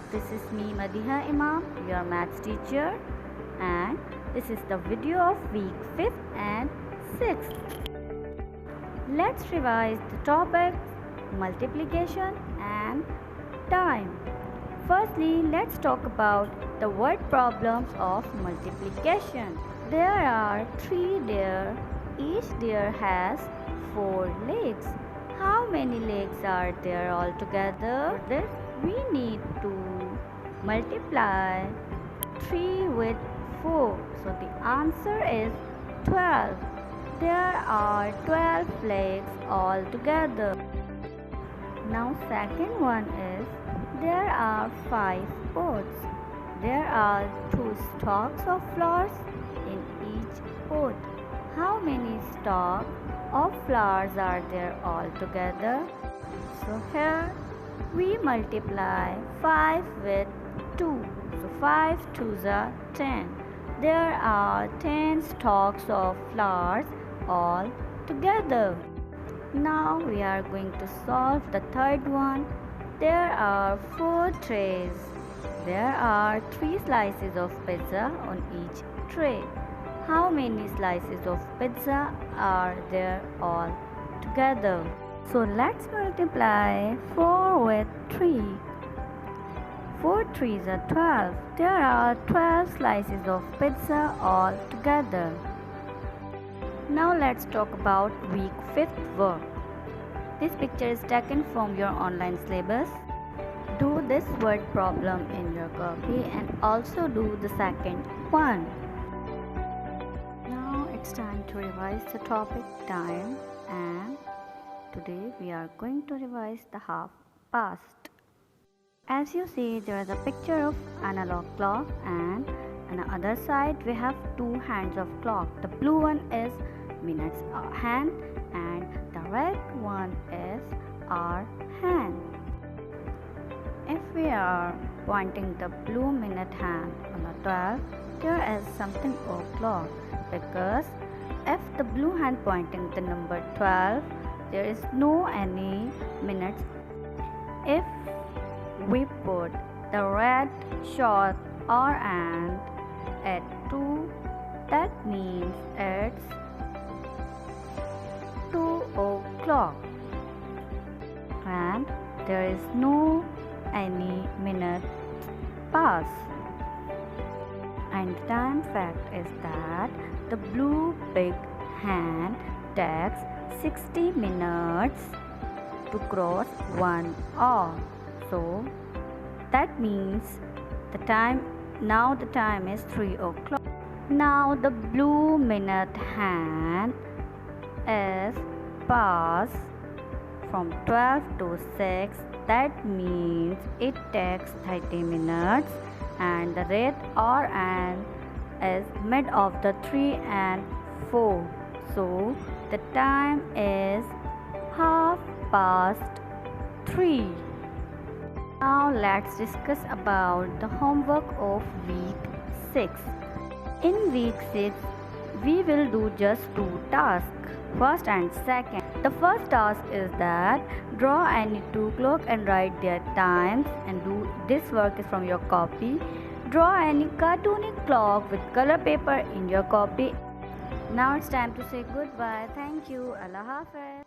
This is me, Madiha Imam, your maths teacher, and this is the video of week 5th and 6th. Let's revise the topics multiplication and time. Firstly, let's talk about the word problems of multiplication. There are 3 deer. Each deer has 4 legs. How many legs are there altogether? This we need to multiply 3 with 4. So the answer is 12. There are 12 legs altogether. Now second one is there are 5 pots. There are 2 stalks of flowers in each pot. How many stalks of flowers are there altogether? So here we multiply 5 with 2. So 5 2s are 10. There are 10 stalks of flowers all together. Now we are going to solve the third one. There are 4 trays. There are 3 slices of pizza on each tray. How many slices of pizza are there all together? So let's multiply 4 with 3. 4 3s are 12. There are 12 slices of pizza all together. Now let's talk about week 5th work. This picture is taken from your online syllabus. Do this word problem in your copy and also do the second one. Now it's time to revise the topic time, and today we are going to revise the half past. As you see, there is a picture of analog clock, and on the other side we have 2 hands of clock. The blue one is minutes hand and the red one is hour hand. If we are pointing the blue minute hand on the 12, there is something o'clock, because if the blue hand pointing the number 12, there is no any minutes. If we put the red short hour hand at 2, that means it's 2 o'clock, and there is no any minute pass. And the time fact is that the blue big hand takes 60 minutes to cross 1 hour. So that means the time is 3 o'clock. Now the blue minute hand is pass from 12 to 6. That means it takes 30 minutes, and the red hour hand is mid of the 3 and 4. So the time is 3:30. Now let's discuss about the homework of week 6. In week 6, we will do just 2 tasks, first and second. The first task is that draw any 2 clocks and write their times, and do this work is from your copy. Draw any cartoonic clock with color paper in your copy. Now it's time to say goodbye. Thank you. Allah Hafiz.